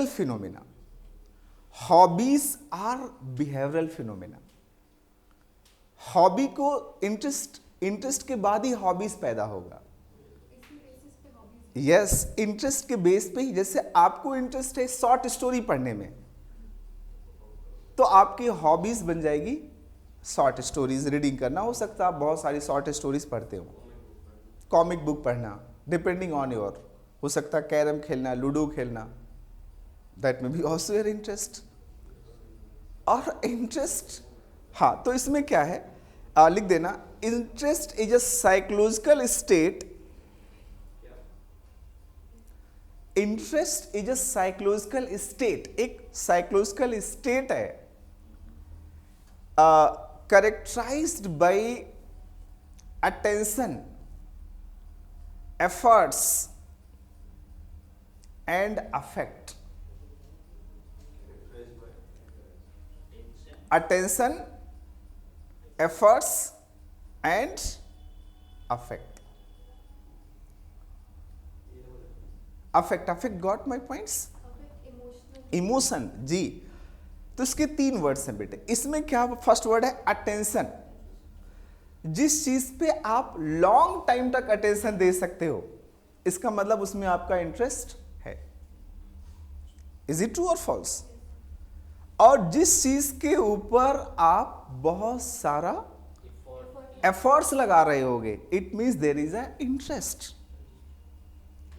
phenomena. Hobbies are behavioral phenomena. Hobby को interest के बाद ही हॉबीज पैदा होगा. यस, इंटरेस्ट के बेस पे ही. जैसे आपको इंटरेस्ट है शॉर्ट स्टोरी पढ़ने में, तो आपकी हॉबीज बन जाएगी शॉर्ट स्टोरीज रीडिंग करना. हो सकता है आप बहुत सारी शॉर्ट स्टोरीज पढ़ते हो, कॉमिक बुक पढ़ना, डिपेंडिंग ऑन योर. हो सकता है कैरम खेलना, लूडो खेलना, दैट में भी ऑल्सो योर इंटरेस्ट. और इंटरेस्ट, हाँ, तो इसमें क्या है, लिख देना, interest is a psychological state. Interest is a psychological state, एक साइकोलॉजिकल स्टेट है characterized by attention, efforts and affect. Attention, efforts and affect. Affect got my points? Emotion, जी. तो इसके 3 वर्ड्स हैं बेटे. इसमें क्या, फर्स्ट वर्ड है अटेंशन. जिस चीज पे आप लॉन्ग टाइम तक अटेंशन दे सकते हो, इसका मतलब उसमें आपका इंटरेस्ट है. इज इट ट्रू और फॉल्स? और जिस चीज के ऊपर आप बहुत सारा एफर्ट्स लगा रहे होगे, it means there is a interest.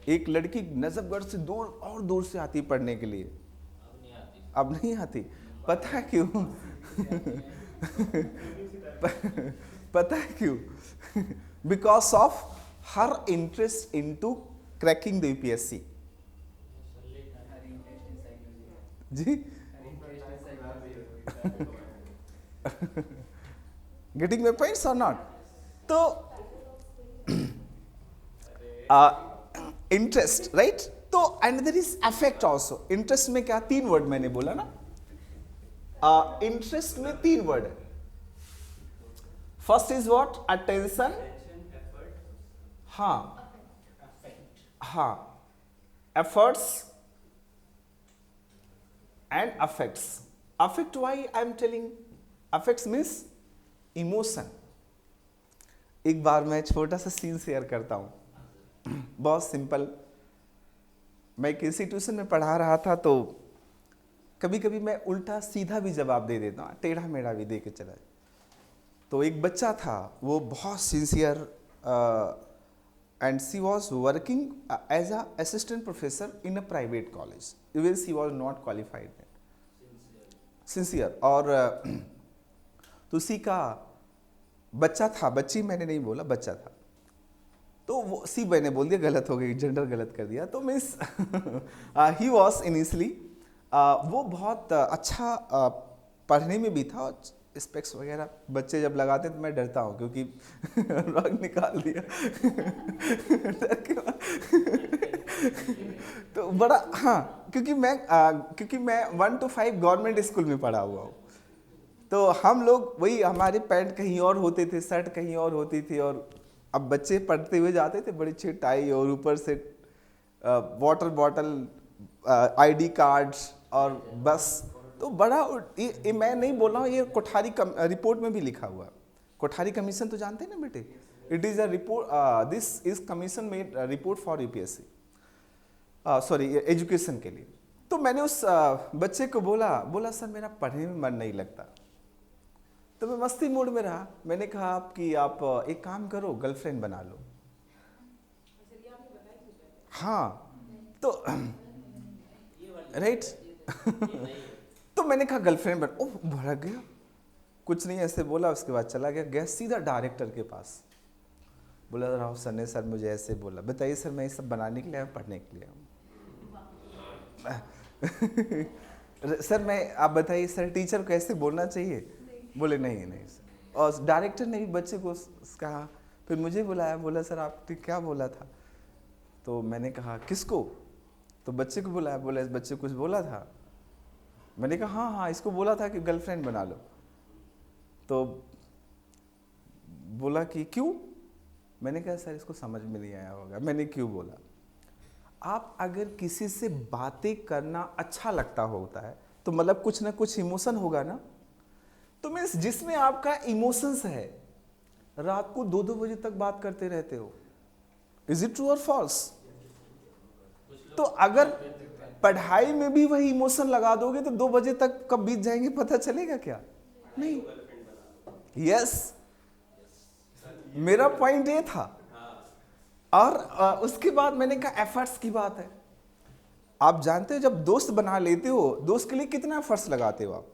एक लड़की नजफगढ़ से दूर से आती पढ़ने के लिए, अब नहीं आती. पता है क्यों? पता है क्यों? Because of her interest into cracking the UPSC. जी, गेटिंग माय पॉइंट्स और नॉट? तो इंटरेस्ट, राइट? तो and there is affect also. Interest में क्या, 3 वर्ड मैंने बोला ना. इंटरेस्ट में 3 वर्ड है. First is what? अटेंशन. हाँ, हाँ, efforts and affects. Affect, why I am telling affects means emotion. एक बार मैं छोटा सा सीन शेयर करता हूं, बहुत सिंपल. मैं किसी ट्यूशन में पढ़ा रहा था, तो कभी कभी मैं उल्टा सीधा भी जवाब दे देता हूँ, टेढ़ा मेढ़ा भी दे के चला. तो एक बच्चा था, वो बहुत sincere, and she was working as a assistant professor in a private college. Even she was not qualified. Sincere. और तो उसी का बच्चा था, बच्ची मैंने नहीं बोला, बच्चा था. तो वो सी मैंने बोल दिया, गलत हो गई, जेंडर गलत कर दिया. तो मीन्स ही वॉज इनिशियली, वो बहुत अच्छा पढ़ने में भी था. स्पेक्स वगैरह बच्चे जब लगाते हैं तो मैं डरता हूँ, क्योंकि रंग निकाल दिया. तो बड़ा, हाँ, क्योंकि मैं 1 to 5 गवर्नमेंट स्कूल में पढ़ा हुआ हूँ. तो हम लोग वही, हमारे पैंट कहीं और होते थे, शर्ट कहीं और होती थी, और अब बच्चे पढ़ते हुए जाते थे, बड़ी अच्छी टाई और ऊपर से वाटर बॉटल, आईडी कार्ड्स, और बस. तो बड़ा, ये मैं नहीं बोल रहा हूँ, ये कोठारी रिपोर्ट में भी लिखा हुआ. कोठारी कमीशन तो जानते हैं ना बेटे? It is a report, this is commission made report for UPSC, sorry, education के लिए. तो मैंने उस बच्चे को बोला सर मेरा पढ़ने में मन नहीं लगता. तो मैं मस्ती मूड में रहा. मैंने कहा आप एक काम करो, गर्लफ्रेंड बना लो. हाँ, तो राइट. तो मैंने कहा गर्लफ्रेंड बन. ओह, भड़क गया, कुछ नहीं ऐसे बोला. उसके बाद चला गया सीधा डायरेक्टर के पास. बोला राव सर ने सर मुझे ऐसे बोला. बताइए सर, मैं ये सब बनाने के लिए आया, पढ़ने के लिए आया? सर मैं, आप बताइए सर, टीचर को ऐसे बोलना चाहिए? बोले नहीं सर. और डायरेक्टर ने भी बच्चे को कहा. फिर मुझे बुलाया, बोला सर आपने क्या बोला था? तो मैंने कहा किसको? तो बच्चे को बुलाया, बोला इस बच्चे कुछ बोला था. मैंने कहा हाँ, इसको बोला था कि गर्लफ्रेंड बना लो. तो बोला कि क्यों? मैंने कहा सर इसको समझ में नहीं आया होगा मैंने क्यों बोला. आप अगर किसी से बातें करना अच्छा लगता होता है तो मतलब कुछ ना कुछ इमोशन होगा ना, तो मीन्स जिसमें आपका इमोशंस है, रात को 2-2 बजे तक बात करते रहते हो। इज इट ट्रू और फॉल्स? तो अगर पढ़ाई में भी वही इमोशन लगा दोगे तो 2 बजे तक कब बीत जाएंगे पता चलेगा क्या? नहीं। यस, मेरा पॉइंट ये था। और उसके बाद मैंने कहा एफर्ट्स की बात है। आप जानते हो जब दोस्त बना लेते हो, दोस्त के लिए कितना एफर्ट्स लगाते हो आप?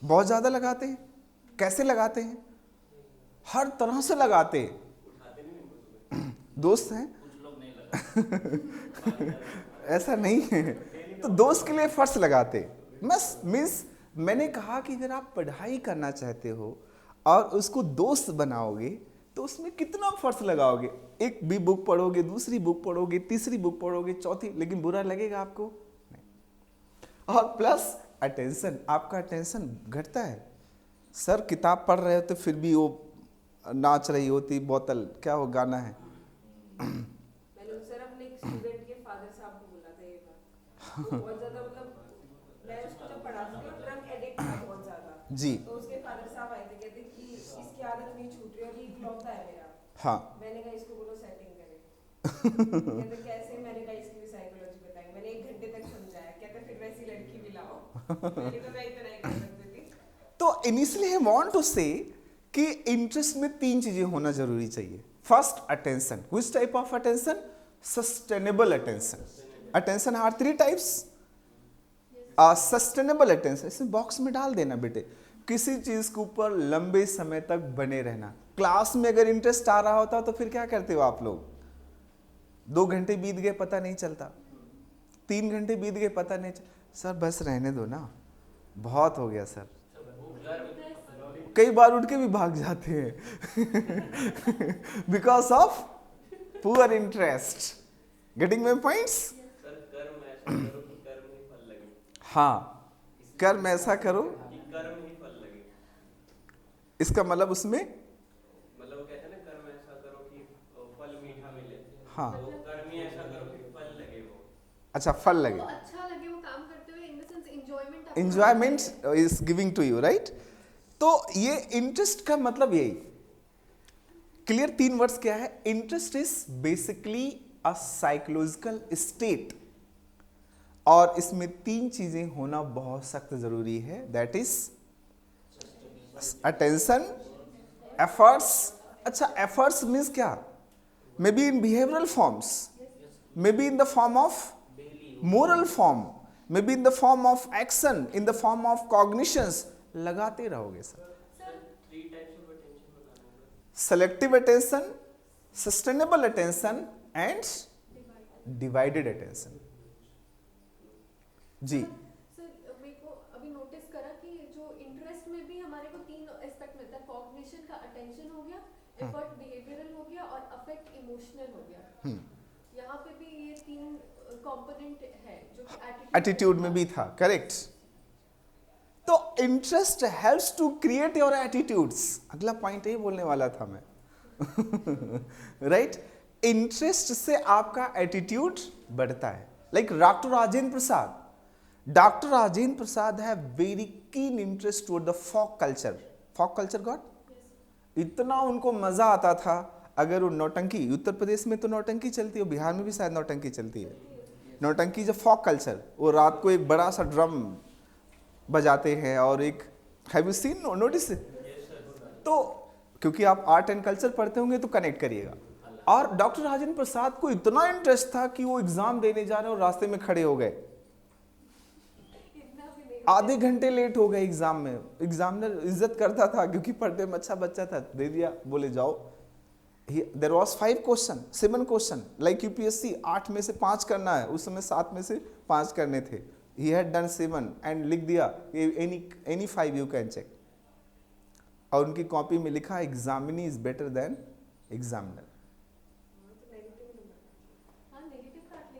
बहुत ज्यादा लगाते हैं। कैसे लगाते हैं? हर तरह से लगाते हैं। दोस्त हैं ऐसा नहीं है, तो दोस्त के लिए एफर्ट्स लगाते। बस मीन्स मैंने कहा कि अगर आप पढ़ाई करना चाहते हो और उसको दोस्त बनाओगे तो उसमें कितना एफर्ट्स लगाओगे? एक भी बुक पढ़ोगे, दूसरी बुक पढ़ोगे, तीसरी बुक पढ़ोगे, चौथी, लेकिन बुरा लगेगा आपको? नहीं। और प्लस अटेंशन, आपका अटेंशन घटता है। सर किताब पढ़ रहे हो तो फिर भी वो नाच रही होती बोतल, क्या वो गाना है? मैंने सर अपने एक स्टूडेंट के फादर साहब को बोला था ये बात। वो बहुत ज्यादा मतलब मैं उसको जब पढ़ाती थी, ड्रग एडिक्ट था बहुत ज्यादा जी। तो उसके फादर साहब आए थे, कहते कि इसकी आदत नहीं छूट रही और ये इकलौता है मेरा। हाँ। मैंने कहा इसको बोलो सेटिंग करे। कहते कैसे? मैंने कहा इसकी भी साइकोलॉजी बताई। मैंने 1 घंटे तक समझाया। कहते फिर वैसी लड़की भी लाओ। मैंने तो मैं इतना ही कर सकती थी। तो इनिशियली आई वांट टू से कि इंटरेस्ट में 3 चीजें होना जरूरी चाहिए। First, attention. Which type of attention? Sustainable attention. Attention are 3 types. Sustainable attention, इसे बॉक्स में डाल देना बेटे। किसी चीज के ऊपर लंबे समय तक बने रहना। क्लास में अगर इंटरेस्ट आ रहा होता तो फिर क्या करते हो आप लोग? 2 घंटे बीत गए पता नहीं चलता, 3 घंटे बीत गए पता नहीं सर बस रहने दो ना, बहुत हो गया सर। कई बार उठ के भी भाग जाते हैं because of poor interest. Getting my points? हाँ, कर्म ऐसा करो कि कर्म ही फल लगे। इसका मतलब उसमें मतलब वो कहते हैं ना, कर्म ऐसा करो कि फल मीठा मिले। हाँ। तो कर्म ही ऐसा करो कि फल लगे वो। अच्छा, फल लगे, वो अच्छा लगे वो काम करते हुए, in the sense enjoyment. Enjoyment is giving to you, right? तो ये इंटरेस्ट का मतलब यही क्लियर। 3 वर्ड्स क्या है? Interest is basically a psychological state, और इसमें 3 चीजें होना बहुत सख्त जरूरी है। That is attention, efforts. अच्छा, एफर्ट्स मीन्स क्या? May be in behavioural forms, may be in the form of moral form, may be in the form of action, in the form of cognitions. लगाते रहोगे sir. 3 types of attention बताना होगा। Selective attention, sustainable attention and divided attention. जी sir मेरे को अभी notice करा कि जो इंटरेस्ट में भी हमारे को 3 एस्पेक्ट मिलता है। कॉग्निशन का अटेंशन हो गया, एफर्ट बिहेवियरल हो गया और अफेक्ट इमोशनल हो गया। यहाँ पे भी ये 3 कंपोनेंट है जो कि एटीट्यूड में भी था, करेक्ट। तो interest helps to create your attitudes. अगला पॉइंट यही बोलने वाला था मैं राइट। इंटरेस्ट से आपका एटीट्यूड बढ़ता है। Like doctor Rajendra Prasad, doctor Rajendra Prasad have very keen interest toward the folk culture. Folk culture got, इतना उनको मजा आता था। अगर वो नौटंकी, उत्तर प्रदेश में तो नौटंकी चलती है, बिहार में भी शायद नौटंकी चलती है। नौटंकी जो फोक कल्चर, वो रात को एक बड़ा सा ड्रम बजाते हैं और एक, हैव यू सीन, नोटिस? तो क्योंकि आप आर्ट एंड कल्चर पढ़ते होंगे तो कनेक्ट करिएगा। और डॉक्टर राजेंद्र प्रसाद को इतना इंटरेस्ट था कि वो एग्जाम देने जा रहे और रास्ते में खड़े हो गए। आधे घंटे लेट हो गए एग्जाम में। एग्जामिनर इज्जत करता था क्योंकि पढ़ने में अच्छा बच्चा था, दे दिया, बोले जाओ। There was 5 question, 7 question, like UPSC 8 में से 5 करना है, उस समय 7 में से 5 करने थे। ही हैड डन 7 एंड लिख दिया एनी 5 यू कैन चेक। और उनकी कॉपी में लिखा examinee is better than examiner.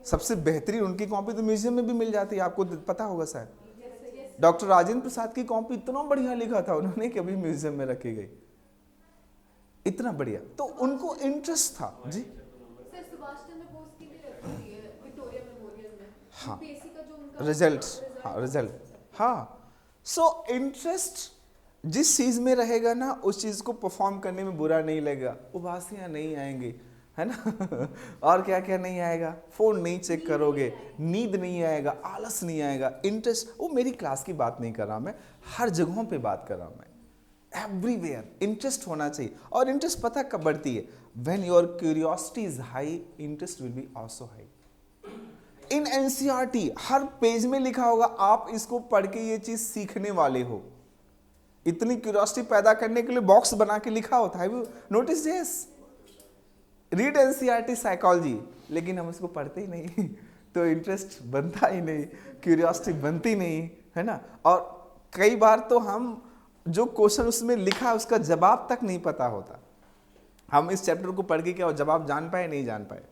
सबसे बेहतरीन उनकी कॉपी तो म्यूजियम में भी मिल जाती है, आपको पता होगा शायद। डॉक्टर राजेंद्र प्रसाद की कॉपी इतना बढ़िया लिखा था उन्होंने कि अभी म्यूजियम में रखी गई, इतना बढ़िया। तो उनको इंटरेस्ट था। जी सर सुभाष चंद्र बोस की भी हाँ यूपीएससी का जो उनका रिजल्ट, हाँ रिजल्ट, हाँ। सो इंटरेस्ट जिस चीज़ में रहेगा ना उस चीज़ को परफॉर्म करने में बुरा नहीं लगेगा, उबासियाँ नहीं आएंगी, है ना और क्या क्या नहीं आएगा, फ़ोन नहीं चेक करोगे, नींद नहीं आएगा, आलस नहीं आएगा। इंटरेस्ट, वो मेरी क्लास की बात नहीं कर रहा मैं, हर जगहों पे बात कर रहा हूँ मैं, एवरीवेयर इंटरेस्ट होना चाहिए। और इंटरेस्ट पता कब बढ़ती है, when your curiosity is high, interest will be also high. In NCERT her page में लिखा होगा, आप इसको पढ़ के ये चीज सीखने वाले हो। इतनी क्यूरियोसिटी पैदा करने के लिए बॉक्स बना के लिखा होता है, notice this, read NCERT psychology, लेकिन हम इसको पढ़ते ही नहीं तो इंटरेस्ट बनता ही नहीं, क्यूरियोसिटी बनती नहीं, है ना। और कई बार तो हम जो क्वेश्चन उसमें लिखा है उसका जवाब तक नहीं पता होता, हम इस चैप्टर को पढ़ के क्या जवाब जान पाए नहीं जान पाए,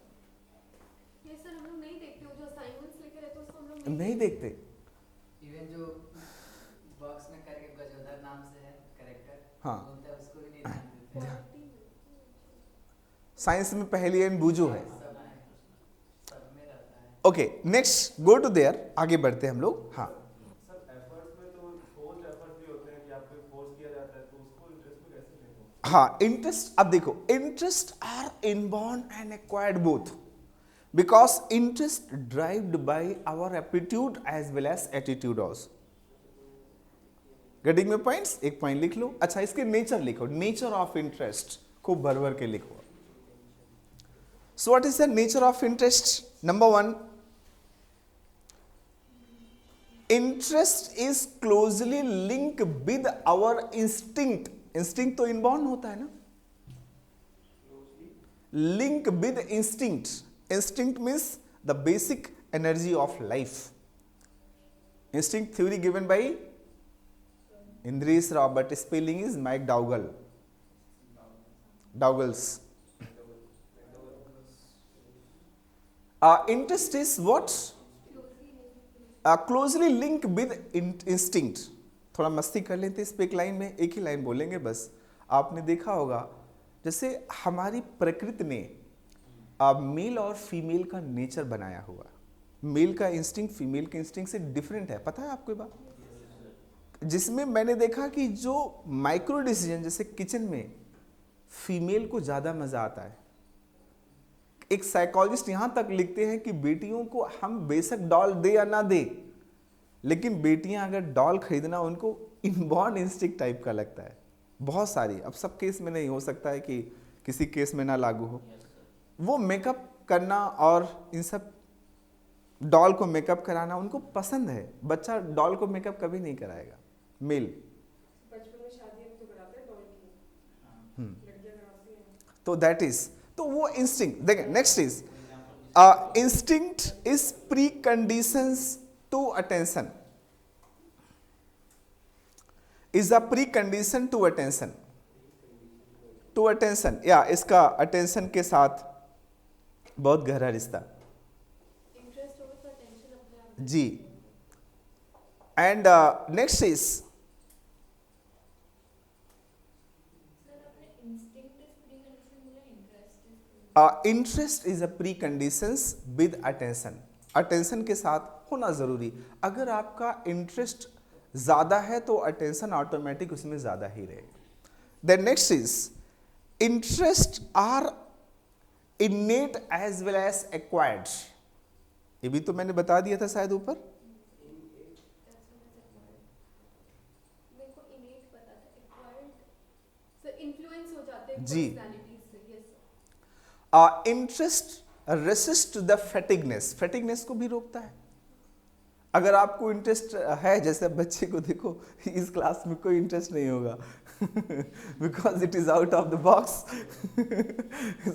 ये सर हम लोग नहीं देखते, वो जो असाइनमेंट्स लेके रहते हैं उसको हम लोग नहीं देखते। इवन जो बॉक्स में करके गजोदर नाम से है करेक्टर, हाँ। बोलते हैं उसको भी नहीं ध्यान देते। साइंस में पहली एंड बूझो है। सब में रहता है। Okay next go to there, आगे बढ़ते हैं हम लोग। हाँ सर एफर्ट्स में तो फोर्स एफर्ट भी होते हैं कि आपको फोर्स किया जाता है, तो उसको इंटरेस्ट में कैसे लेंगे? हाँ इंटरेस्ट, अब देखो interest are inborn and acquired both, because interest drived by our aptitude as well as attitude also. Getting में पॉइंट्स, एक पॉइंट लिख लो। अच्छा इसके नेचर लिखो, नेचर ऑफ इंटरेस्ट को भर भर के लिखो। So what is the nature of interest? Number 1, interest is closely link with our instinct. Instinct तो इनबॉर्न होता है ना, link with instinct. Instinct means the basic energy of life. Instinct theory given by Indresh Rao, but spelling is Mike Dougalls. Interest is what? Closely link with instinct. थोड़ा मस्ती कर लेते इस पे, एक लाइन में एक ही लाइन बोलेंगे बस। आपने देखा होगा जैसे हमारी प्रकृति ने मेल और फीमेल का नेचर बनाया हुआ, मेल का इंस्टिंक्ट फीमेल के इंस्टिंक्ट से डिफरेंट है, पता है आपको ये बात? जिसमें मैंने देखा कि जो माइक्रो डिसीजन जैसे किचन में फीमेल को ज़्यादा मज़ा आता है। एक साइकोलॉजिस्ट यहाँ तक लिखते हैं कि बेटियों को हम बेशक डॉल दे या ना दे, लेकिन बेटियां अगर डॉल खरीदना उनको इनबॉर्न इंस्टिंक्ट टाइप का लगता है। बहुत सारी, अब सब केस में नहीं हो सकता है कि किसी केस में ना लागू हो। वो मेकअप करना और इन सब डॉल को मेकअप कराना उनको पसंद है। बच्चा डॉल को मेकअप कभी नहीं कराएगा, मेल। बचपन में शादी में तो कराते हैं डॉल की, लड़कियां कराती हैं। तो दैट इज, तो वो इंस्टिंक्ट। देखिए next is instinct is preconditions to attention, is a precondition to attention. To attention या इसका अटेंशन के साथ बहुत गहरा रिश्ता इंटरेस्ट होगा तो अटेंशन अपने आप जी। And next is interest is a pre conditions with attention. Attention के साथ होना जरूरी। अगर आपका इंटरेस्ट ज्यादा है तो अटेंशन ऑटोमेटिक उसमें ज्यादा ही रहेगा। Then next is interest are innate as well as acquired. ये भी तो मैंने बता दिया था शायद ऊपर। मेरे को इनेट पता था, एक्वायर्ड सर इन्फ्लुएंस हो जाते हैं जी। पर्सनालिटीज से। Yes sir. Interest resist the fatigueness, fatigueness को भी रोकता है। अगर आपको इंटरेस्ट है, जैसे बच्चे को देखो इस क्लास में कोई इंटरेस्ट नहीं होगा because it is out of the box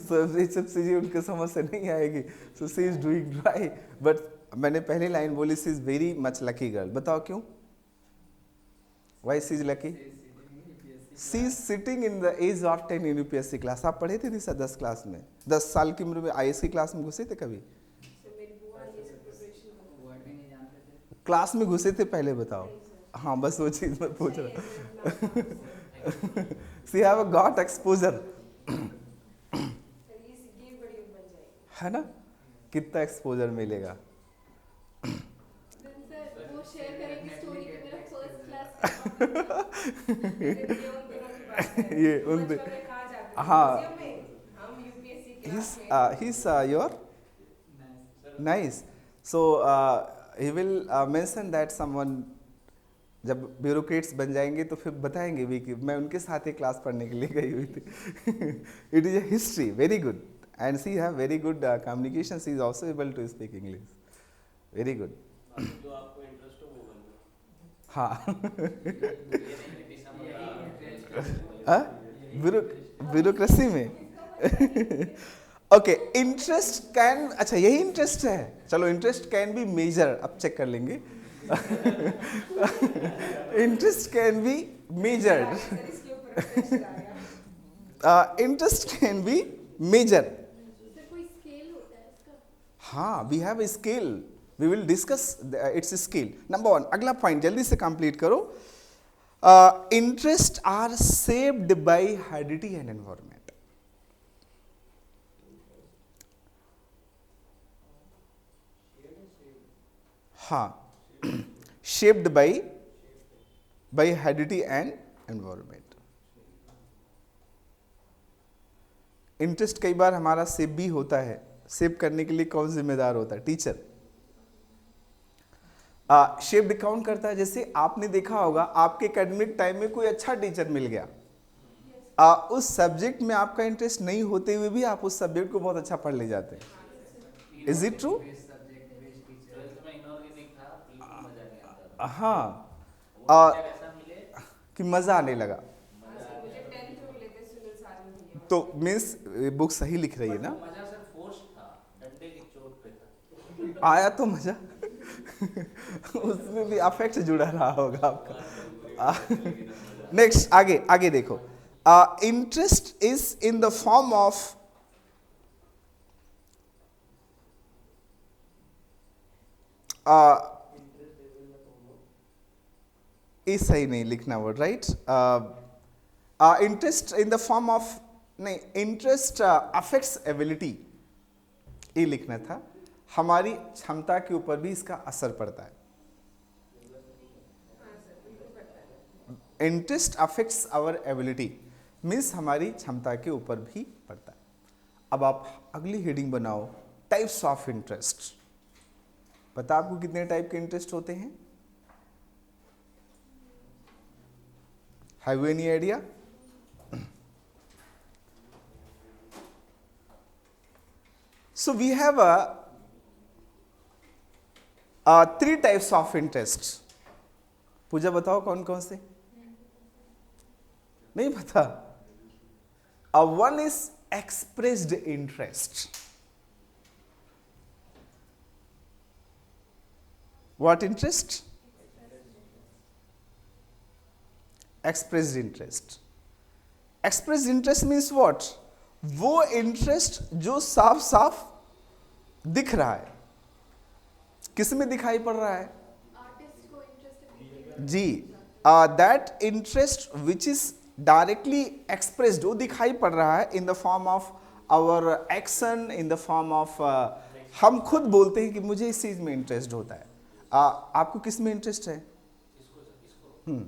सब चीजें उनके समझ से नहीं आएगी। So she is doing dry, but मैंने पहली लाइन बोली she is very much lucky girl. बताओ क्यों? Why she is lucky? She is sitting in the age of 10 in UPSC class. आप पढ़े थे दिशा 10 क्लास में, 10 साल की उम्र में आईएएस की क्लास में घुसे थे कभी? So, मेरी बुआ ये सब प्रिपरेशन वर्ड भी नहीं जानते थे। क्लास में घुसे थे पहले? बताओ। हाँ बस वो चीज मैं पूछ रहा सी हैव गॉट एक्सपोजर ये बड़ी बन जाएगी। है ना, कितना एक्सपोजर मिलेगा ये उन दिनों की बात है। ये उन बचपन दिन- में कहाँ जाते थे? हाँ। म्यूजियम में? हम यूपीएससी he's क्लास में। he's your nice. So he will mention that someone जब ब्यूरोक्रेट्स बन जाएंगे तो फिर बताएंगे भी कि मैं उनके साथ ही क्लास पढ़ने के लिए गई हुई थी. It is a history, very good, and she have very good communication. She is also able to speak English. Very good. बाकी जो आपको इंटरेस्ट हो वो बनना. हाँ. ब्यूरोक्रेसी में. ओके, इंटरेस्ट कैन, अच्छा यही इंटरेस्ट है. चलो, इंटरेस्ट कैन बी मेजर, अब चेक कर लेंगे. Interest can be measured. Sir, इसके ऊपर प्रेशर आ गया। Interest can be measure. Sir कोई स्केल होता है इसका? हाँ, we have a scale. We will discuss its scale. Number 1, अगला पॉइंट जल्दी से कंप्लीट करो. Interests are shaped by heredity and environment. हाँ, shaped by heredity and environment. Interest कई बार हमारा सेव भी होता है. सेव करने के लिए कौन जिम्मेदार होता है? टीचर. शेप्ड कौन करता है? जैसे आपने देखा होगा आपके एकेडमिक टाइम में कोई अच्छा टीचर मिल गया, उस सब्जेक्ट में आपका इंटरेस्ट नहीं होते हुए भी आप उस सब्जेक्ट को बहुत अच्छा पढ़ ले जाते हैं. Is it true? Subject based teacher. 12th में इनऑर्गेनिक था, बिल्कुल मजा नहीं आता था। हाँ, वो टीचर ऐसा मिले, कि मजा आने लगा. मुझे 10th में मिले थे सुनील सर भैया। तो मीन्स बुक सही लिख रही है ना. मजा सर फोर्स था, डंडे की चोट पे था। आया तो मजा. उसमें भी अफेक्ट जुड़ा रहा होगा आपका. नेक्स्ट, आगे देखो. Interest is in the form of ये सही नहीं लिखना word, right. Interest in the form of, नहीं, इंटरेस्ट अफेक्ट्स एबिलिटी, ये लिखना था. हमारी क्षमता के ऊपर भी इसका असर पड़ता है. Interest affects our ability means हमारी क्षमता के ऊपर भी पड़ता है. अब आप अगली हेडिंग बनाओ, टाइप्स ऑफ इंटरेस्ट. पता आपको कितने टाइप के इंटरेस्ट होते हैं? Have you any idea? So we have 3 types of interest. पूजा बताओ कौन कौन से? नहीं पता? One is expressed interest. What interest? Expressed interest. Expressed interest means what? वो इंटरेस्ट जो साफ साफ दिख रहा है. किस में दिखाई पड़ रहा है? आर्टिस्ट को इंटरेस्ट जी, that interest which is directly expressed, वो दिखाई पड़ रहा है in the form of our action, in the form of हम खुद बोलते हैं कि मुझे इस चीज में इंटरेस्ट होता है. आपको किस में इंटरेस्ट है? नहीं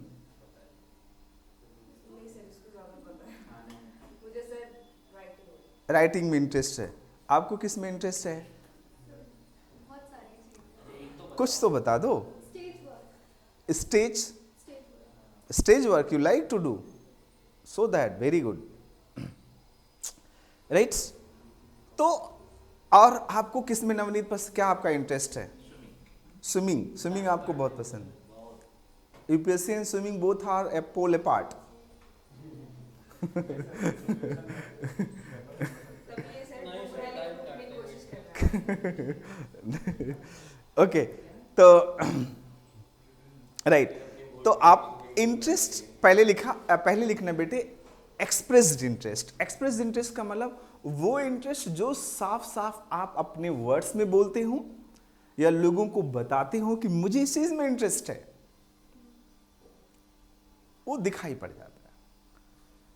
सर, इसको ज़्यादा पता है। मुझे सर राइटिंग। राइटिंग में इंटरेस्ट है. आपको किस में इंटरेस्ट है? बहुत सारी चीजें। कुछ तो बता दो. Stage work, stage stage work. stage work you like to do, so that very good, right. तो और आपको किस में नवनीत पसंद, क्या आपका इंटरेस्ट है? स्विमिंग आपको बहुत पसंद है. UPSC and swimming both are a pole apart. तभी ये सर पूरा लिखने की कोशिश कर रहा है। ओके, तो राइट. तो आप इंटरेस्ट पहले लिखना बेटे एक्सप्रेस्ड इंटरेस्ट. एक्सप्रेस्ड इंटरेस्ट का मतलब वो इंटरेस्ट जो साफ साफ आप अपने वर्ड्स में बोलते हो या लोगों को बताते हो कि मुझे इस चीज में इंटरेस्ट है, वो दिखाई पड़ जाता है.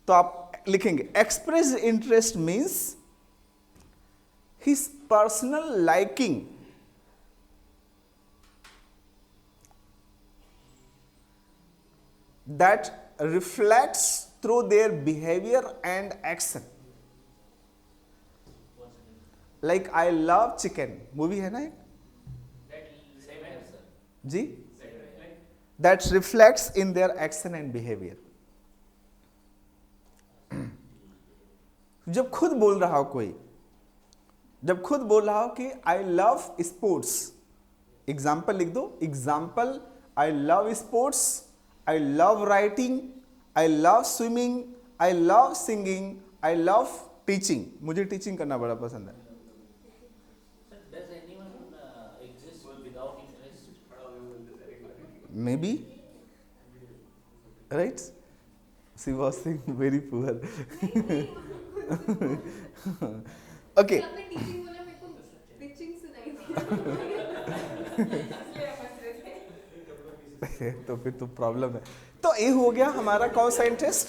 तो आप लिखेंगे expressed interest means his personal liking that reflects through their behavior and action. Like I love chicken, movie है ना एक जी, that reflects in their action and behavior. जब खुद बोल रहा हो कोई, जब खुद बोल रहा हो कि आई लव स्पोर्ट्स, एग्जाम्पल लिख दो, example I love sports, I love writing, I love swimming, I love singing, I love teaching. मुझे टीचिंग करना बड़ा पसंद है. Does anyone exist without interest? Maybe, right? She was saying very poor. Okay. आपने teaching बोला, मेरे को pitching सुनाई दिया. इसलिए हम हंस रहे थे. तो फिर तो प्रॉब्लम है. तो ये हो गया हमारा कौन सा interest?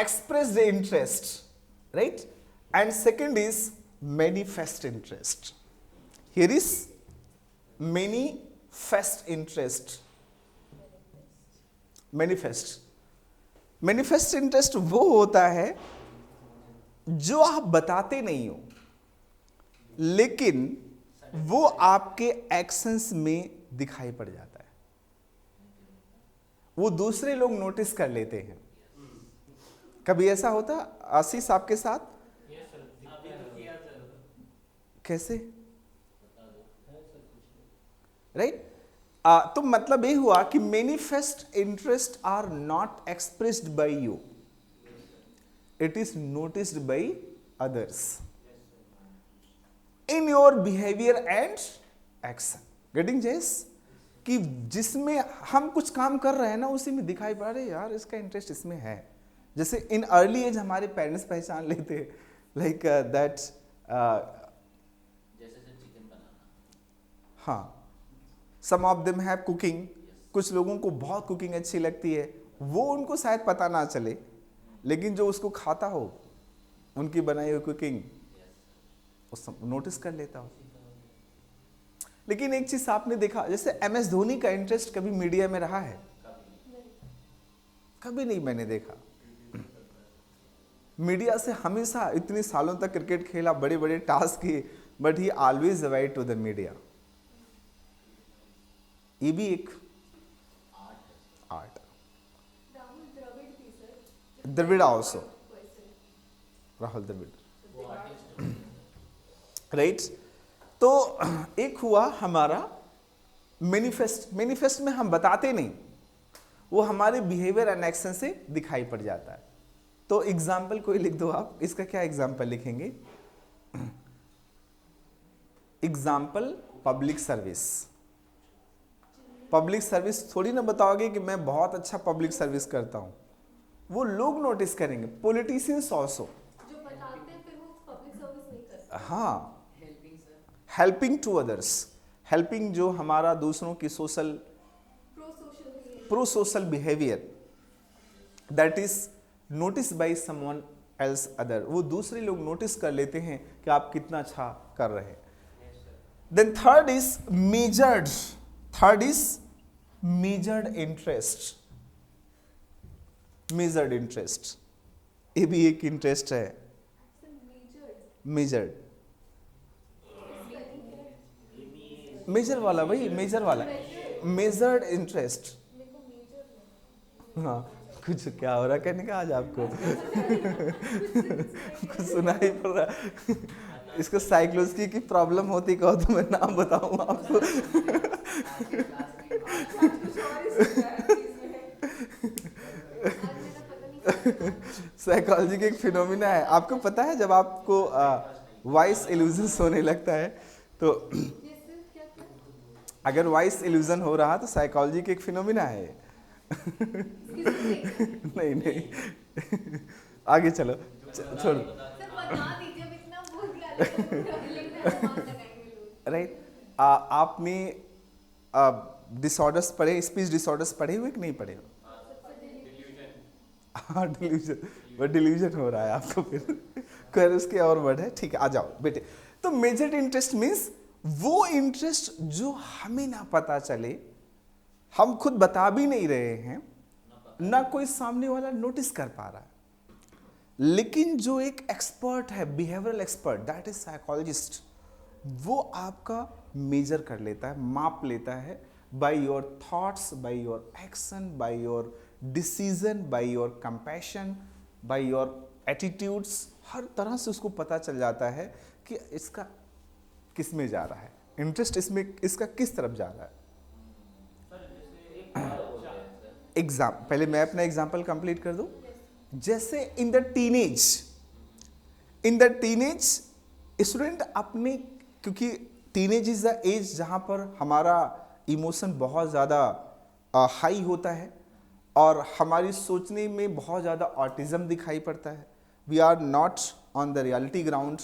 Expressed interest, right? And second is manifest interest. Here is manifest interest. Manifest interest वो होता है जो आप बताते नहीं हो, लेकिन वो आपके एक्शंस में दिखाई पड़ जाता है. वो दूसरे लोग नोटिस कर लेते हैं. कभी ऐसा होता आशीष आपके साथ? कैसे? राइट? तो मतलब ये हुआ कि manifest interest are not expressed by you, it is noticed by others in your behaviour and action. Getting जेस? कि जिसमें हम कुछ काम कर रहे हैं ना, उसी में दिखाई पड़ रहे यार इसका इंटरेस्ट इसमें है. जैसे इन अर्ली एज हमारे पेरेंट्स पहचान लेते, लाइक दैट जैसे चिकन बनाना. हाँ, सम ऑफ देम हैव कुकिंग. कुछ लोगों को बहुत कुकिंग अच्छी लगती है, वो उनको शायद पता ना चले, लेकिन जो उसको खाता हो उनकी बनाई हुई कुकिंग नोटिस कर लेता हो. लेकिन एक चीज आपने देखा, जैसे MS धोनी का इंटरेस्ट कभी मीडिया में रहा है? कभी नहीं मैंने देखा. मीडिया से हमेशा इतने सालों तक क्रिकेट खेला, बड़े बड़े टास्क किए, but he always avoid to the media. ये भी एक आर्ट. राहुल द्रविड़ थी sir. Dravid also, Rahul Dravid, right? तो एक हुआ हमारा मैनिफेस्ट. मैनिफेस्ट में हम बताते नहीं, वो हमारे बिहेवियर एंड एक्शन से दिखाई पड़ जाता है. तो एग्जाम्पल कोई लिख दो आप. इसका क्या एग्जाम्पल लिखेंगे? Example public service. Public service थोड़ी ना बताओगे कि मैं बहुत अच्छा पब्लिक सर्विस करता हूं, वो लोग नोटिस करेंगे. पॉलिटिशियंस ऑल्सो, जो बताते हैं फिर वो पब्लिक सर्विस नहीं करते. हाँ, helping sir. Helping to others. Helping जो हमारा दूसरों की social prosocial behaviour, that is notice by someone else other. वो दूसरे लोग नोटिस कर लेते हैं कि आप कितना अच्छा कर रहे हैं. Then third is measured. Third is measured interest. Measured interest, ये भी एक इंटरेस्ट है. मेजर्ड, मेजर वाला, वही मेजर वाला, मेजर्ड इंटरेस्ट. हाँ, कुछ क्या हो रहा कहने का आज आपको? कुछ सुनाई पड़ रहा. इसको साइकोलॉजी की प्रॉब्लम होती कहो तो मैं नाम बताऊं आपको. साइकोलॉजी की एक फिनोमिना है. आपको पता है जब आपको वॉइस इल्यूजन होने लगता है, तो अगर वॉइस इल्यूजन हो रहा तो साइकोलॉजी की एक फिनोमिना है. नहीं नहीं, आगे चलो, छोड़ो. राइट? आपने डिसऑर्डर्स पढ़े, स्पीच डिसऑर्डर्स पढ़े हुए कि नहीं पढ़े? हाँ, डिल्यूजन. वो डिल्यूजन हो रहा है आपको. फिर उसके और वर्ड है. ठीक है, आ जाओ बेटे. तो मेजर्ड इंटरेस्ट मीन्स वो इंटरेस्ट जो हमें ना पता चले, हम खुद बता भी नहीं रहे हैं, ना कोई सामने वाला नोटिस कर पा रहा है। लेकिन जो एक एक्सपर्ट है, behavioural expert, that is psychologist, वो आपका मेजर कर लेता है, माप लेता है by your thoughts, by your action, by your decision, by your compassion, by your attitudes. हर तरह से उसको पता चल जाता है कि इसका किस में जा रहा है, इंटरेस्ट इसमें इसका किस तरफ जा रहा है। सर जैसे एक बार हो गया है सर, एग्जाम, पहले मैं अपना एग्जाम्पल कंप्लीट कर दूं। जैसे इन द टीनेज स्टूडेंट अपने, क्योंकि टीनेज इज द एज जहां पर हमारा इमोशन बहुत ज़्यादा हाई होता है और हमारी सोचने में बहुत ज़्यादा ऑटिज्म दिखाई पड़ता है। We are not on the reality ground.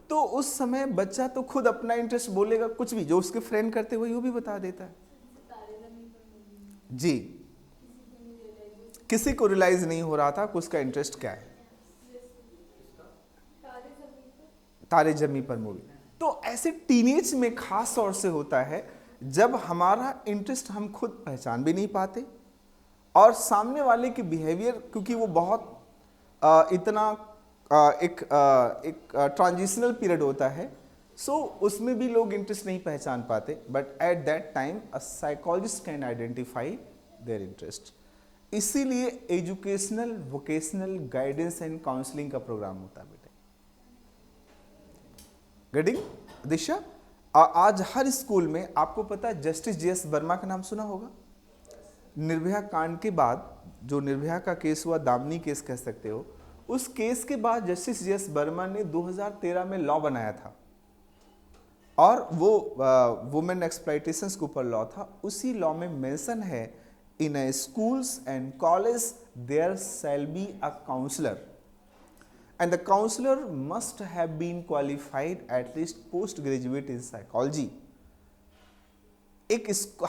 तो उस समय बच्चा तो खुद अपना इंटरेस्ट बोलेगा, कुछ भी जो उसके फ्रेंड करते हुए वो भी बता देता है जी। किसी को रियलाइज नहीं हो रहा था कि उसका इंटरेस्ट क्या है। तारे जमी पर मूवी। तो ऐसे टीनेज में खास तौर से होता है जब हमारा इंटरेस्ट हम खुद पहचान भी नहीं पाते और सामने वाले की बिहेवियर, क्योंकि वो बहुत इतना एक ट्रांजिशनल पीरियड होता है, सो उसमें भी लोग इंटरेस्ट नहीं पहचान पाते। But at that time a psychologist can identify their interest. इसीलिए educational vocational guidance and counselling का प्रोग्राम होता है बेटे। गेटिंग दिशा? आज हर स्कूल में आपको पता है, जस्टिस JS वर्मा का नाम सुना होगा। निर्भया कांड के बाद जो निर्भया का केस हुआ, दामिनी केस कह सकते हो, उस केस के बाद जस्टिस JS वर्मा ने 2013 में लॉ बनाया था और वो वुमेन एक्सप्लॉयटेशंस के ऊपर लॉ था। उसी लॉ में मेंशन है, in a schools and college there shall be a counselor and the counselor must have been qualified at least postgraduate in psychology।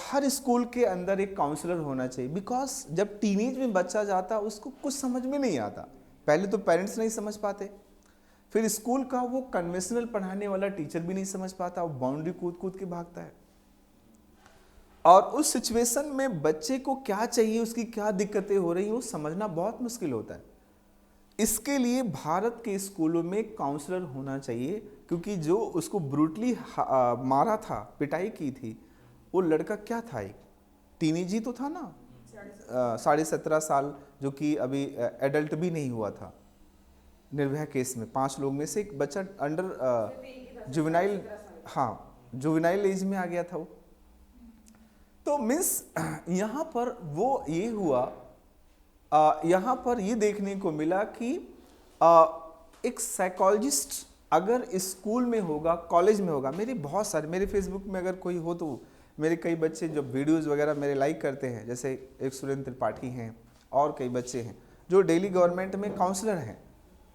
Her school के अंदर एक काउंसलर होना चाहिए, बिकॉज जब टीनेज में बच्चा जाता उसको कुछ समझ में नहीं आता। पहले तो पेरेंट्स नहीं समझ पाते, फिर स्कूल का वो कन्वेंशनल पढ़ाने वाला टीचर भी नहीं समझ पाता, वो बाउंड्री कूद कूद के भागता है। और उस सिचुएशन में बच्चे को क्या चाहिए, उसकी क्या दिक्कतें हो रही हैं, वो समझना बहुत मुश्किल होता है। इसके लिए भारत के स्कूलों में काउंसलर होना चाहिए, क्योंकि जो उसको ब्रूटली मारा था, पिटाई की थी, वो लड़का क्या था, एक टीनेज ही तो था ना, 17.5 साल, जो कि अभी एडल्ट भी नहीं हुआ था। निर्भया केस में 5 लोग में से एक बच्चा अंडर जुवेनाइल, हाँ जुवेनाइल एज में आ गया था वो। तो मीन्स यहाँ पर वो ये हुआ, यहाँ पर ये देखने को मिला कि एक साइकोलॉजिस्ट अगर स्कूल में होगा, कॉलेज में होगा। बहुत सारे मेरे फेसबुक में अगर कोई हो तो मेरे कई बच्चे जो वीडियोस वगैरह मेरे लाइक करते हैं, जैसे एक सुरेंद्र त्रिपाठी हैं और कई बच्चे हैं जो डेली गवर्नमेंट में काउंसलर हैं।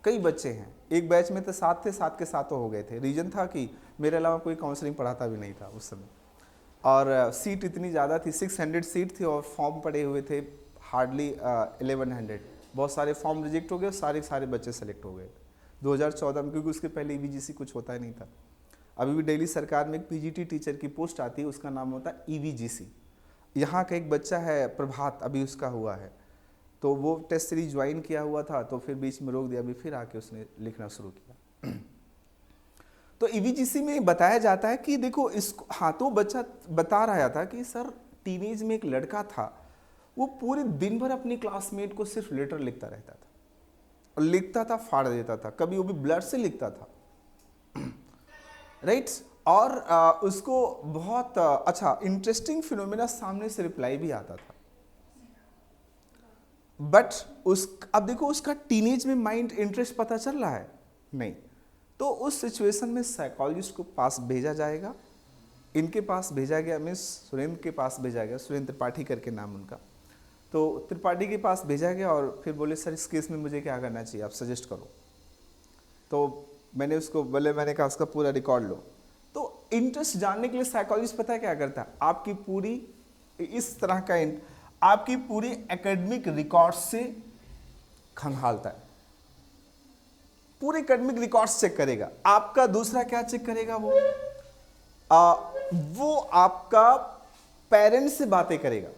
कई बच्चे हैं, एक बैच में तो 7 थे, 7 के 7 हो गए थे। रीज़न था कि मेरे अलावा कोई काउंसलिंग पढ़ाता भी नहीं था उस समय, और सीट इतनी ज़्यादा थी, 600 सीट थी और फॉर्म पड़े हुए थे हार्डली 1100। बहुत सारे फॉर्म रिजेक्ट हो गए, सारे बच्चे सेलेक्ट हो गए 2014 में, क्योंकि उसके पहले EVGC कुछ होता ही नहीं था। अभी भी दिल्ली सरकार में एक PGT टीचर की पोस्ट आती है, उसका नाम होता है EVGC। यहाँ का एक बच्चा है प्रभात, अभी उसका हुआ है, तो वो टेस्ट सीरीज ज्वाइन किया हुआ था, तो फिर बीच में रोक दिया, अभी फिर आके उसने लिखना शुरू किया। तो EVGC में बताया जाता है कि देखो इसको, हाँ तो बच्चा बता रहा था कि सर टीनेज में एक लड़का था, वो पूरे दिन भर अपनी क्लासमेट को सिर्फ लेटर लिखता रहता था, और लिखता था फाड़ देता था, कभी वो भी ब्लड से लिखता था, राइट। और उसको बहुत अच्छा इंटरेस्टिंग फिनोमेना सामने से रिप्लाई भी आता था। बट अब देखो उसका टीनेज में माइंड इंटरेस्ट पता चल रहा है नहीं, तो उस सिचुएशन में साइकोलॉजिस्ट को पास भेजा जाएगा। इनके पास भेजा गया, मिस सुरेंद्र के पास भेजा गया, सुरेंद्र त्रिपाठी करके नाम उनका। तो त्रिपाठी के पास भेजा गया और फिर बोले सर इस केस में मुझे क्या करना चाहिए, आप सजेस्ट करो। तो मैंने उसको बोले, मैंने कहा उसका पूरा रिकॉर्ड लो। तो इंटरेस्ट जानने के लिए साइकोलॉजिस्ट पता है क्या करता है, आपकी पूरी इस तरह का आपकी पूरी एकेडमिक रिकॉर्ड से खंगालता है, पूरे एकेडमिक रिकॉर्ड्स चेक करेगा। आपका दूसरा क्या चेक करेगा, वो आपका पेरेंट्स से बातें करेगा,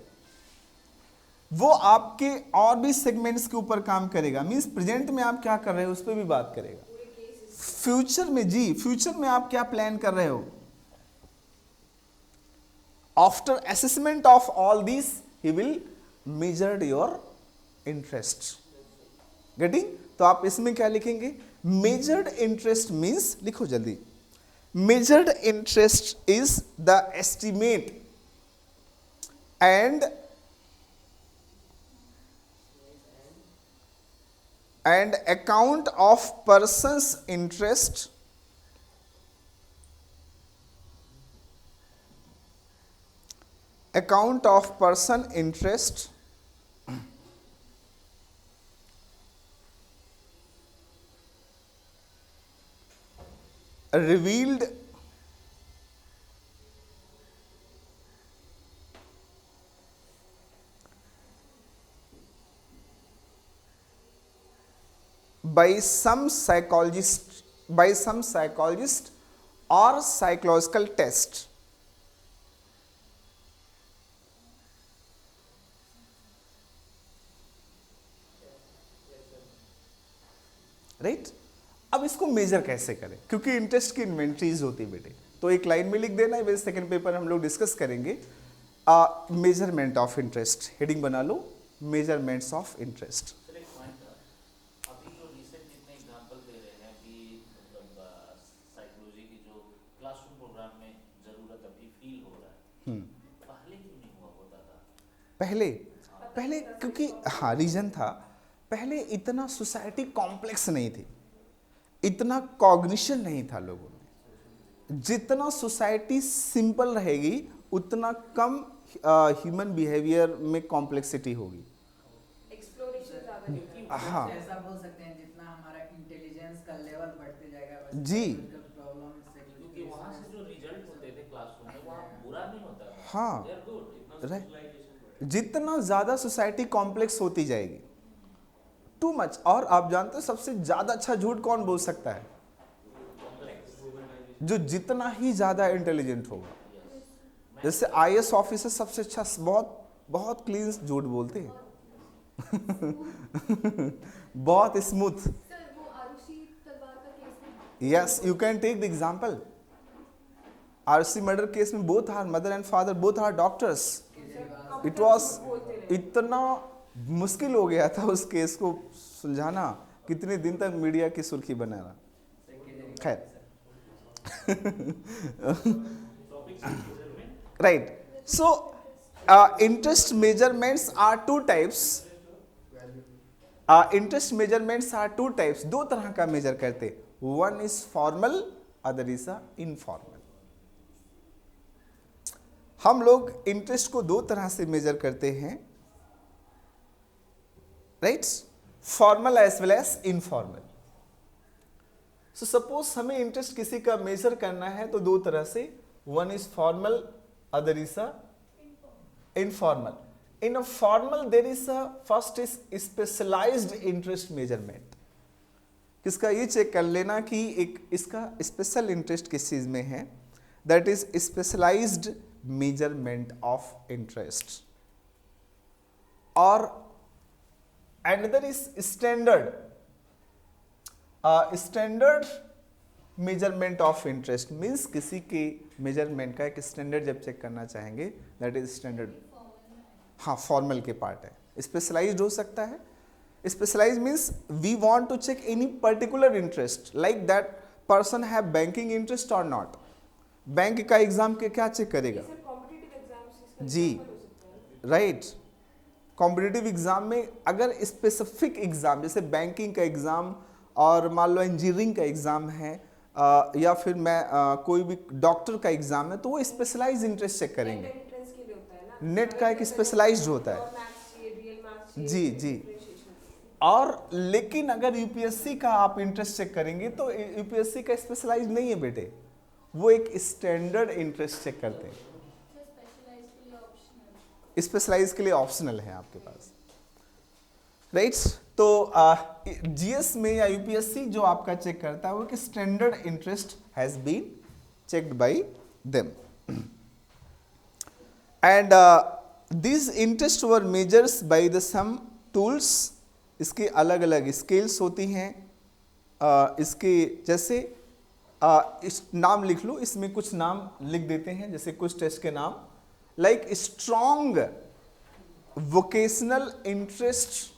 वो आपके और भी सेगमेंट्स के ऊपर काम करेगा, मींस प्रेजेंट में आप क्या कर रहे हो उस पर भी बात करेगा, फ्यूचर में, जी फ्यूचर में आप क्या प्लान कर रहे हो। After assessment of all this he will measured your interest. Getting? तो आप इसमें क्या लिखेंगे, मेजर्ड इंटरेस्ट मीन्स, लिखो जल्दी, measured interest is the estimate and account of person's interest revealed by some psychologist or psychological test. Right? अब इसको major कैसे करें, क्योंकि इंटरेस्ट की इन्वेंटरीज होती है बेटे, तो एक लाइन में लिख देना है, वैसे सेकंड पेपर हम लोग डिस्कस करेंगे। मेजरमेंट ऑफ इंटरेस्ट, हेडिंग बना लो, मेजरमेंट्स ऑफ इंटरेस्ट। सर एक पॉइंट था, अभी जो रिसेंट जितने एग्जांपल दे रहे हैं कि मतलब साइकोलॉजी की जो क्लासरूम प्रोग्राम में जरूरत अभी फील हो रहा है, पहले क्यों नहीं हुआ होता था? पहले क्योंकि हाँ रीजन था, पहले इतना सोसाइटी कॉम्प्लेक्स नहीं थी, इतना कॉग्निशन नहीं था लोगों में। जितना सोसाइटी सिंपल रहेगी उतना कम ह्यूमन बिहेवियर में कॉम्प्लेक्सिटी होगी। एक्सप्लोरेशन ज्यादा नहीं। हाँ ऐसा बोल सकते हैं जितना हमारा इंटेलिजेंस का लेवल बढ़ते जाएगा जी। क्योंकि वहाँ से जो रिजल्ट होते थे क्लासरूम में वहाँ बुरा नहीं होता था। हाँ They are good, इतना राइट, socialization जितना ज्यादा सोसाइटी कॉम्प्लेक्स होती जाएगी, टू मच। और आप जानते हो सबसे ज्यादा अच्छा झूठ कौन बोल सकता है? जो जितना ही ज्यादा इंटेलिजेंट होगा। जैसे आईएएस ऑफिसर सबसे अच्छा, बहुत क्लीन झूठ बोलते हैं बहुत स्मूथ। सर वो आरुषि तलवार का केस में yes, you can take the example. Aarushi murder case में both are mother and father, both are doctors. It was इतना मुश्किल हो गया था उस केस को सुलझाना, कितने दिन तक मीडिया की सुर्खी बनाना। खैर right, so interest measurements are two types. Interest measurements are two types, दो तरह का मेजर करते, one is formal, other is informal. हम लोग इंटरेस्ट को दो तरह से मेजर करते हैं, right, formal as well as informal. So suppose हमें इंटरेस्ट किसी का मेजर करना है तो दो तरह से, one is formal, other is informal. In a formal there is first is specialised interest measurement. किसका? ये चेक कर लेना कि एक इसका स्पेशल इंटरेस्ट किस चीज में है, that is specialised measurement of interest. और another is standard measurement of interest, means किसी के मेजरमेंट का एक स्टैंडर्ड जब चेक करना चाहेंगे, दैट इज स्टैंडर्ड। हाँ फॉर्मल के पार्ट है। स्पेशलाइज्ड हो सकता है, specialise means we want to check any particular interest, like that person have banking interest और नॉट। बैंक का एग्जाम के क्या चेक करेगा? सर कॉम्पिटिटिव एग्जाम्स जी राइट, कॉम्पिटिटिव एग्जाम में अगर स्पेसिफिक एग्जाम जैसे बैंकिंग का एग्जाम और मान लो इंजीनियरिंग का एग्जाम है या फिर मैं कोई भी डॉक्टर का एग्जाम है, तो वो स्पेशलाइज इंटरेस्ट चेक करेंगे। एंट्रेंस के लिए होता है ना, नेट का एक स्पेशलाइज्ड होता है। और मैथ्स चाहिए, रियल मैथ्स चाहिए, जी जी। differentiation। और लेकिन अगर यूपीएससी का आप इंटरेस्ट चेक करेंगे तो यूपीएससी का स्पेशलाइज नहीं है बेटे, वो एक स्टैंडर्ड इंटरेस्ट चेक करते हैं। स्पेशलाइज के लिए ऑप्शनल है आपके पास, राइट। तो जीएस में या यूपीएससी जो आपका चेक करता है वो कि standard interest has been checked by them. And this interest were measures by the some tools. इसके अलग अलग स्केल्स होती हैं। इसके जैसे इस नाम लिख लो, इसमें कुछ नाम लिख देते हैं, जैसे कुछ टेस्ट के नाम, like strong vocational interest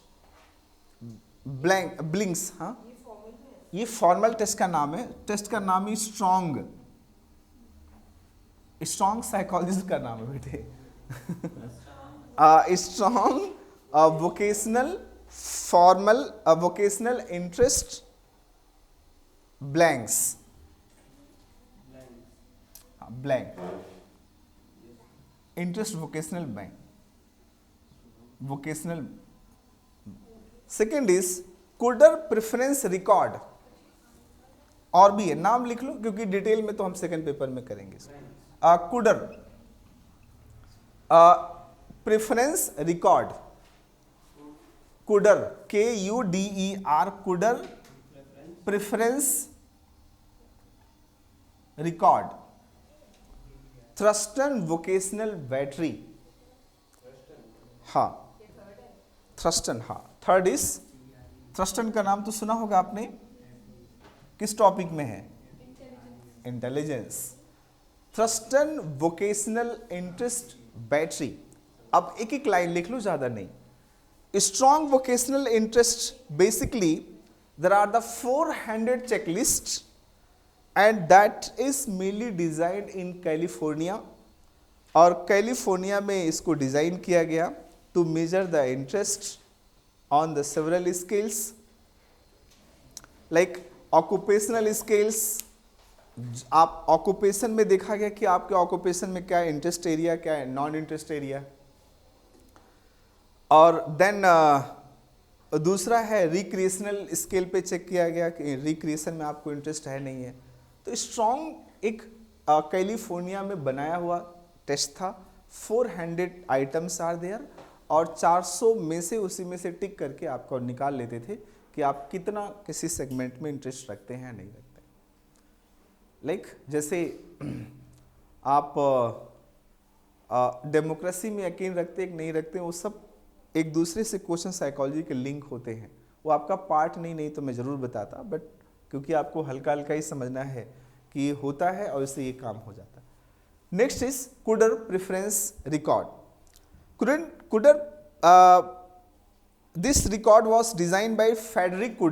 blinks. हाँ, ये फॉर्मल टेस्ट का नाम है। टेस्ट का नाम ही स्ट्रॉन्ग साइकोलॉजिस्ट का नाम है बेटे। Strong vocational formal vocational interest blanks, blank interest vocational bank vocational. Second is Kuder preference record, और भी है, नाम लिख लो क्योंकि डिटेल में तो हम सेकेंड पेपर में करेंगे। Kuder preference record, Kuder KUDER, Kuder preference record. Thurstone vocational battery, हाँ थ्रस्टन, हाँ। थर्ड इज थ्रस्टन का नाम तो सुना होगा आपने, किस टॉपिक में है? Intelligence. Thurstone vocational interest battery. अब एक एक लाइन लिख लो, ज्यादा नहीं। Strong vocational interest, basically there are the 400 checklists and that is mainly designed in California, और कैलिफोर्निया में इसको डिज़ाइन किया गया to measure the interest on the several scales like occupational scales। आप ऑक्यूपेशन में देखा गया कि आपके ऑक्यूपेशन में क्या इंटरेस्ट एरिया, क्या है नॉन इंटरेस्ट एरिया। और देन दूसरा है रिक्रिएशनल स्केल पे चेक किया गया कि रिक्रिएशन में आपको इंटरेस्ट है नहीं है। तो स्ट्रॉन्ग एक कैलिफोर्निया में बनाया हुआ टेस्ट था। 400 आइटम्स आर देयर और 400 में से उसी में से टिक करके आपको निकाल लेते थे कि आप कितना किसी सेगमेंट में इंटरेस्ट रखते हैं या नहीं रखते। लाइक जैसे आप डेमोक्रेसी में यकीन रखते हैं कि नहीं रखते, वो सब एक दूसरे से क्वेश्चन साइकोलॉजी के लिंक होते हैं। वो आपका पार्ट नहीं तो मैं ज़रूर बताता, बट क्योंकि आपको हल्का हल्का ही समझना है कि ये होता है और इससे ये काम हो जाता है। Next is Kuder preference record. Kuder this record was design by Frederic Kudar.